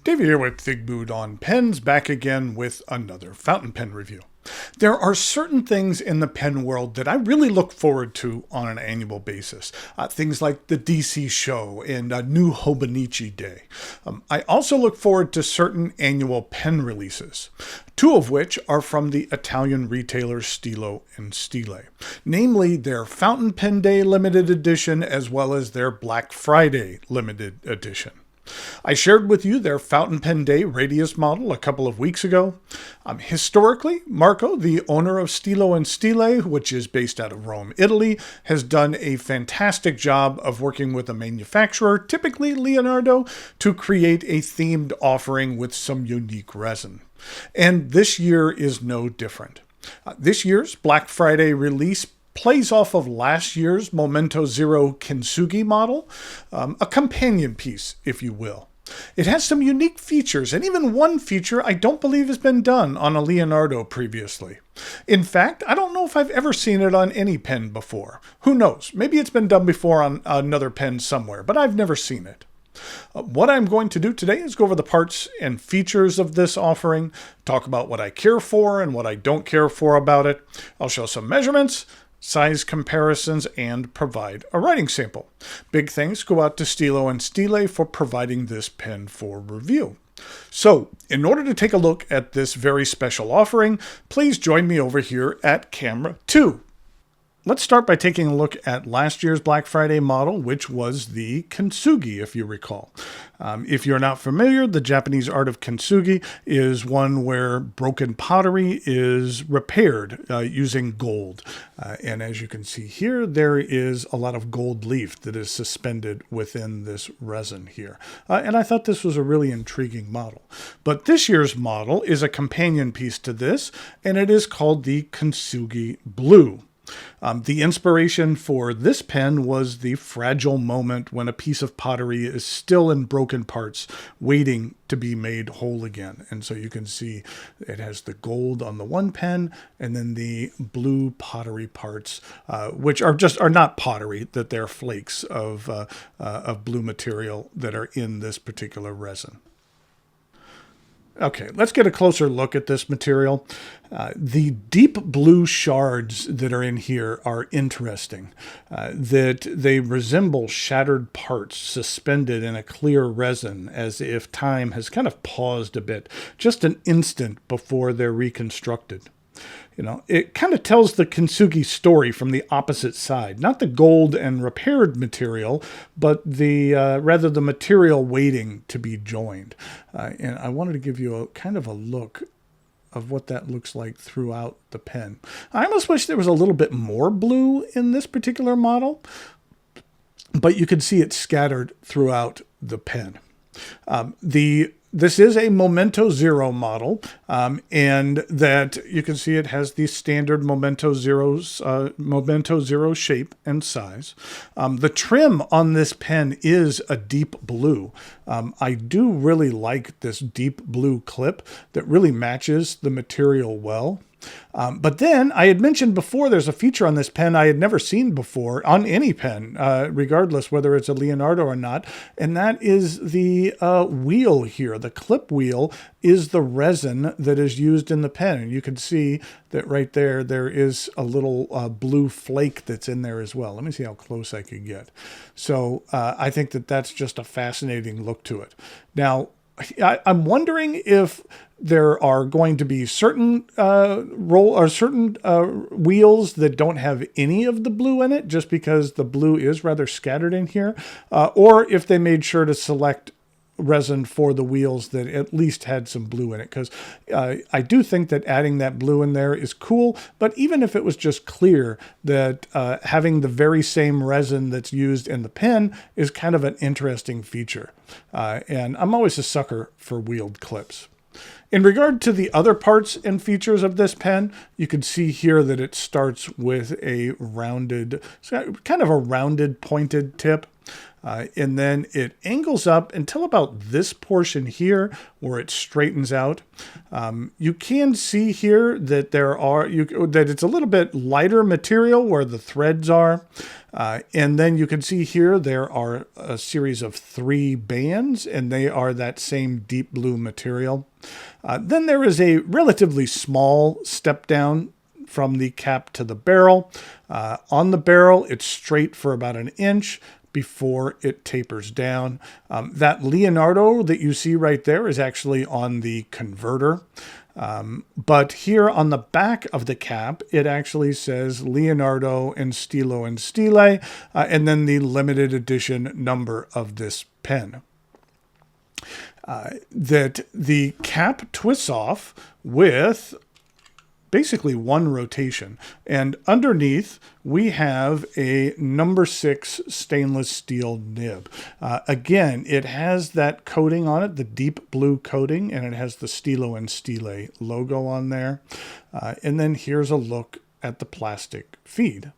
David here with Figboot on Pens, back again with another fountain pen review. There are certain things in the pen world that I really look forward to on an annual basis. Things like the DC show and New Hobonichi Day. I also look forward to certain annual pen releases, two of which are from the Italian retailers Stilo and Stile, namely their Fountain Pen Day limited edition as well as their Black Friday limited edition. I shared with you their Fountain Pen Day Radius model a couple of weeks ago. Historically, Marco, the owner of Stilo and Stile, which is based out of Rome, Italy, has done a fantastic job of working with a manufacturer, typically Leonardo, to create a themed offering with some unique resin. And this year is no different. This year's Black Friday release plays off of last year's Momento Zero Kintsugi model, a companion piece, if you will. It has some unique features, and even one feature I don't believe has been done on a Leonardo previously. In fact, I don't know if I've ever seen it on any pen before. Who knows? Maybe it's been done before on another pen somewhere, but I've never seen it. What I'm going to do today is go over the parts and features of this offering, talk about what I care for and what I don't care for about it. I'll show some measurements, size comparisons, and provide a writing sample. Big thanks go out to Stilo and Stile for providing this pen for review. So, in order to take a look at this very special offering, please join me over here at camera 2. Let's start by taking a look at last year's Black Friday model, which was the Kintsugi, if you recall. If you're not familiar, the Japanese art of Kintsugi is one where broken pottery is repaired using gold. And as you can see here, there is a lot of gold leaf that is suspended within this resin here. And I thought this was a really intriguing model. But this year's model is a companion piece to this, and it is called the Kintsugi Blue. The inspiration for this pen was the fragile moment when a piece of pottery is still in broken parts, waiting to be made whole again. And so you can see it has the gold on the one pen, and then the blue pottery parts, which are not pottery, that they're flakes of blue material that are in this particular resin. Okay, let's get a closer look at this material. The deep blue shards that are in here are interesting, that they resemble shattered parts suspended in a clear resin as if time has kind of paused a bit, just an instant before they're reconstructed. You know, it kind of tells the Kintsugi story from the opposite side, not the gold and repaired material, but rather the material waiting to be joined. And I wanted to give you a kind of a look of what that looks like throughout the pen. I almost wish there was a little bit more blue in this particular model, but you can see it scattered throughout the pen. This is a Momento Zero model, and that you can see it has the standard Momento Zero shape and size. The trim on this pen is a deep blue. I do really like this deep blue clip that really matches the material well. But then I had mentioned before there's a feature on this pen I had never seen before on any pen, regardless whether it's a Leonardo or not, and that is the wheel here. The clip wheel is the resin that is used in the pen. And you can see that right there is a little blue flake that's in there as well. Let me see how close I can get. So I think that that's just a fascinating look to it. Now, I'm wondering if there are going to be certain wheels that don't have any of the blue in it, just because the blue is rather scattered in here, or if they made sure to select resin for the wheels that at least had some blue in it, because I do think that adding that blue in there is cool. But even if it was just clear, that having the very same resin that's used in the pen is kind of an interesting feature. And I'm always a sucker for wheeled clips. In regard to the other parts and features of this pen, you can see here that it starts with a rounded, kind of a rounded pointed tip. And then it angles up until about this portion here where it straightens out. You can see here that that it's a little bit lighter material where the threads are. And then you can see here there are a series of 3 bands, and they are that same deep blue material. Then there is a relatively small step down from the cap to the barrel. On the barrel, it's straight for about an inch before it tapers down. That Leonardo that you see right there is actually on the converter. But here on the back of the cap, it actually says Leonardo and Stilo and Stile, and then the limited edition number of this pen. That the cap twists off with basically one rotation. And underneath, we have a number 6 stainless steel nib. Again, it has that coating on it, the deep blue coating, and it has the Stilo and Stile logo on there. And then here's a look at the plastic feed.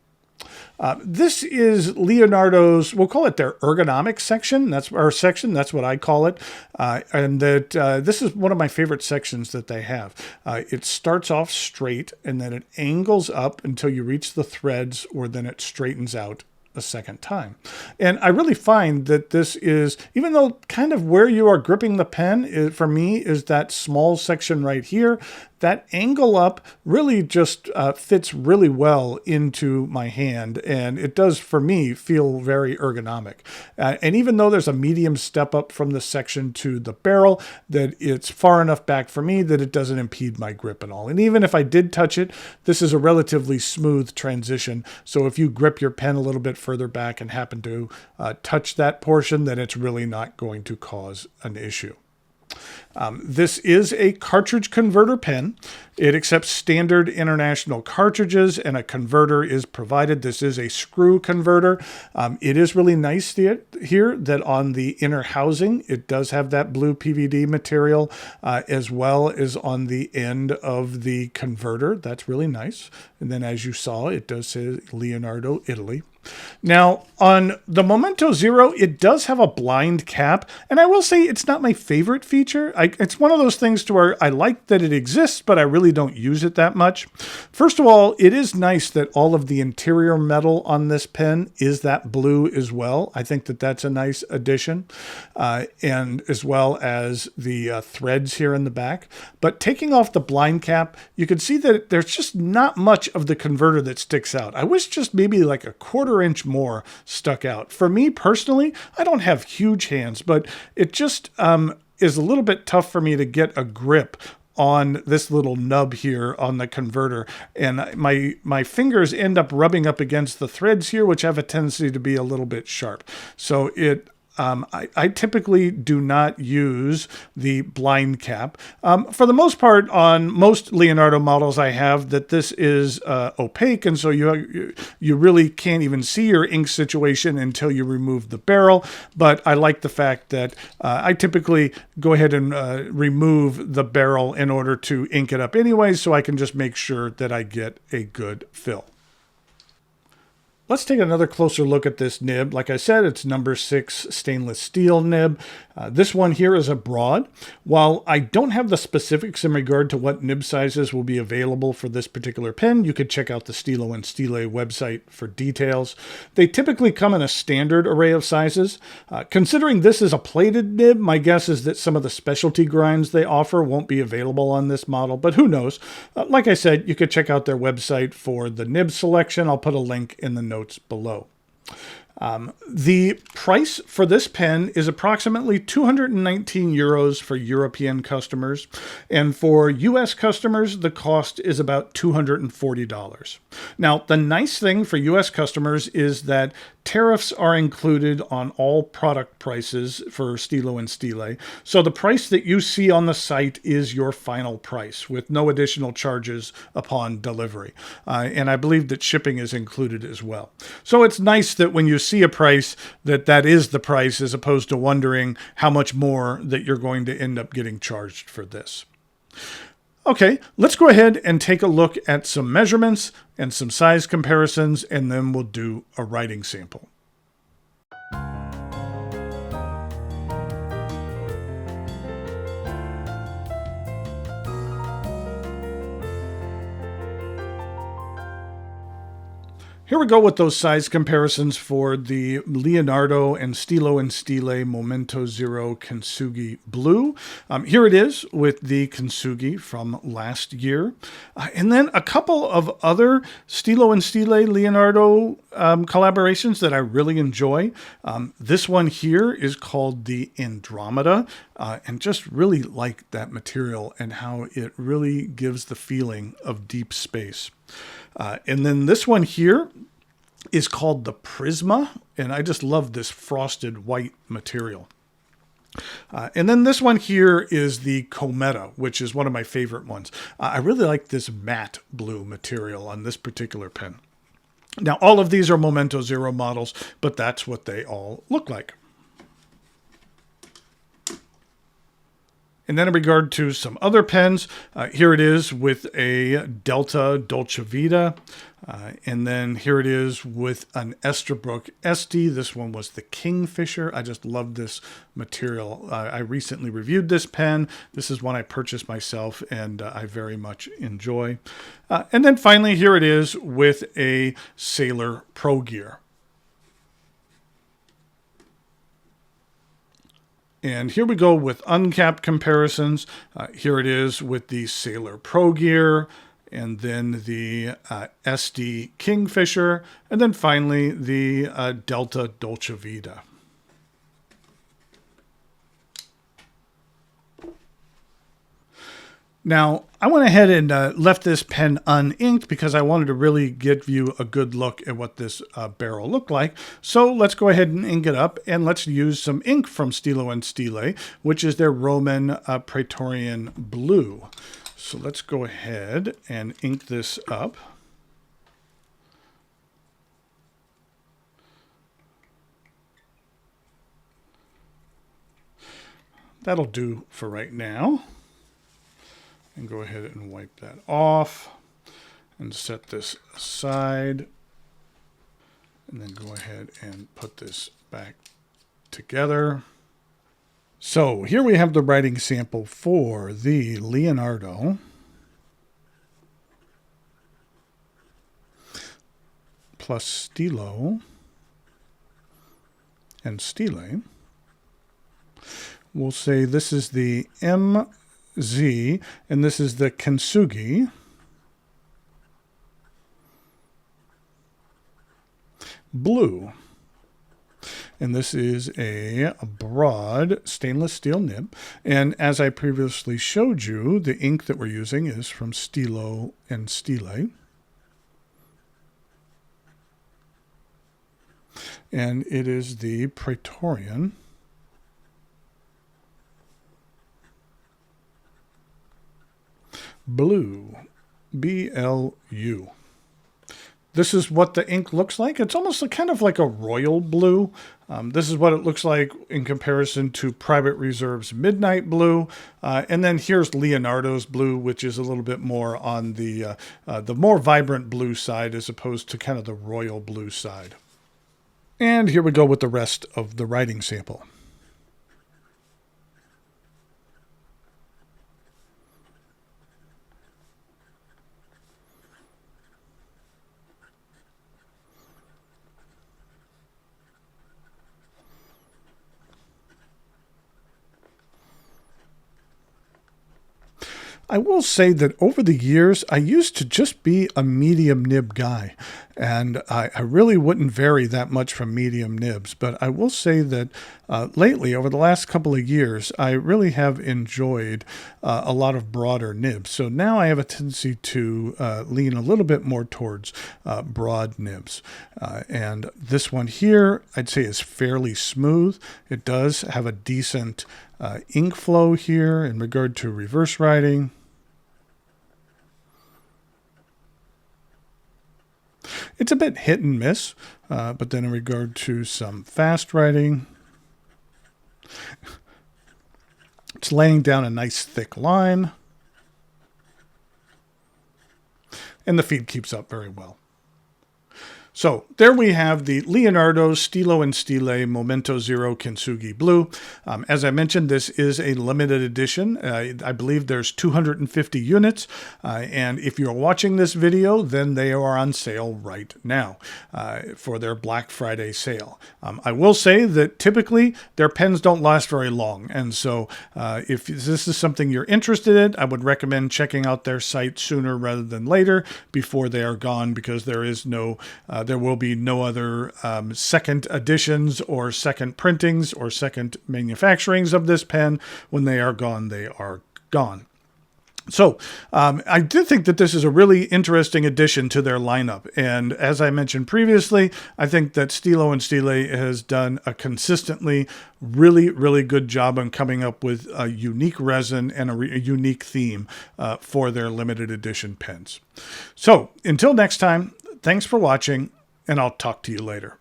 This is Leonardo's, we'll call it their ergonomic section. That's our section. That's what I call it. And that this is one of my favorite sections that they have. It starts off straight and then it angles up until you reach the threads, or then it straightens out a second time. And I really find that this is, even though kind of where you are gripping the pen for me is that small section right here, that angle up really just fits really well into my hand. And it does, for me, feel very ergonomic. And even though there's a medium step up from the section to the barrel, that it's far enough back for me that it doesn't impede my grip at all. And even if I did touch it, this is a relatively smooth transition. So if you grip your pen a little bit further back and happen to touch that portion, then it's really not going to cause an issue. This is a cartridge converter pen. It accepts standard international cartridges, and a converter is provided. This is a screw converter. It is really nice here that on the inner housing, it does have that blue PVD material, as well as on the end of the converter. That's really nice. And then as you saw, it does say Leonardo, Italy. Now, on the Momento Zero, it does have a blind cap, and I will say it's not my favorite feature. It's one of those things to where I like that it exists, but I really don't use it that much. First of all, it is nice that all of the interior metal on this pen is that blue as well. I think that that's a nice addition, and as well as the threads here in the back. But taking off the blind cap, you can see that there's just not much of the converter that sticks out. I wish just maybe like a quarter-inch more stuck out. For me personally, I don't have huge hands, but it just is a little bit tough for me to get a grip on this little nub here on the converter. And my fingers end up rubbing up against the threads here, which have a tendency to be a little bit sharp. So I typically do not use the blind cap. For the most part, on most Leonardo models I have, that this is opaque, and so you really can't even see your ink situation until you remove the barrel. But I like the fact that I typically go ahead and remove the barrel in order to ink it up anyway, so I can just make sure that I get a good fill. Let's take another closer look at this nib. Like I said, it's number 6 stainless steel nib. This one here is a broad. While I don't have the specifics in regard to what nib sizes will be available for this particular pen, you could check out the Stilo and Stile website for details. They typically come in a standard array of sizes. Considering this is a plated nib, my guess is that some of the specialty grinds they offer won't be available on this model, but who knows? Like I said, you could check out their website for the nib selection. I'll put a link in the notes below. The price for this pen is approximately 219 euros for European customers, and for US customers, the cost is about $240. Now, the nice thing for US customers is that tariffs are included on all product prices for Stilo and Stile, so the price that you see on the site is your final price with no additional charges upon delivery. And I believe that shipping is included as well. So it's nice that when you see a price, that is the price, as opposed to wondering how much more that you're going to end up getting charged for this. Okay, let's go ahead and take a look at some measurements and some size comparisons, and then we'll do a writing sample. Here we go with those size comparisons for the Leonardo and Stile Momento Zero Kintsugi Blue. Here it is with the Kintsugi from last year. And then a couple of other Stile Leonardo collaborations that I really enjoy. This one here is called the Andromeda, and just really like that material and how it really gives the feeling of deep space. And then this one here is called the Prisma, and I just love this frosted white material. And then this one here is the Cometa, which is one of my favorite ones. I really like this matte blue material on this particular pen. Now, all of these are Momento Zero models, but that's what they all look like. And then in regard to some other pens, here it is with a Delta Dolce Vita. And then here it is with an Esterbrook Esty. This one was the Kingfisher. I just love this material. I recently reviewed this pen. This is one I purchased myself and I very much enjoy. And then finally, here it is with a Sailor Pro Gear. And here we go with uncapped comparisons. Here it is with the Sailor Pro Gear, and then the SD Kingfisher, and then finally the Delta Dolce Vita. Now, I went ahead and left this pen uninked because I wanted to really give you a good look at what this barrel looked like. So let's go ahead and ink it up, and let's use some ink from Stile, which is their Roman Praetorian Blue. So let's go ahead and ink this up. That'll do for right now. And go ahead and wipe that off and set this aside. And then go ahead and put this back together. So here we have the writing sample for the Leonardo plus Stilo and Stile. We'll say this is the MZ, and this is the Kintsugi. Blue. And this is a broad stainless steel nib. And as I previously showed you, the ink that we're using is from Stilo and Stile. And it is the Praetorian Blue, BLU. This is what the ink looks like. It's almost kind of like a royal blue. This is what it looks like in comparison to Private Reserve's Midnight Blue. And then here's Leonardo's blue, which is a little bit more on the more vibrant blue side as opposed to kind of the royal blue side. And here we go with the rest of the writing sample. I will say that over the years, I used to just be a medium nib guy, and I really wouldn't vary that much from medium nibs. But I will say that lately, over the last couple of years, I really have enjoyed a lot of broader nibs. So now I have a tendency to lean a little bit more towards broad nibs. And this one here, I'd say is fairly smooth. It does have a decent ink flow here in regard to reverse writing. It's a bit hit and miss, but then in regard to some fast writing, it's laying down a nice thick line, and the feed keeps up very well. So there we have the Leonardo Stilo and Stile Momento Zero Kintsugi Blue. As I mentioned, this is a limited edition. I believe there's 250 units. And if you're watching this video, then they are on sale right now for their Black Friday sale. I will say that typically their pens don't last very long. And so if this is something you're interested in, I would recommend checking out their site sooner rather than later before they are gone, because there will be no other second editions or second printings or second manufacturings of this pen. When they are gone, they are gone. So I do think that this is a really interesting addition to their lineup. And as I mentioned previously, I think that Stilo and Stile has done a consistently really, really good job on coming up with a unique resin and a unique theme for their limited edition pens. So until next time, thanks for watching, and I'll talk to you later.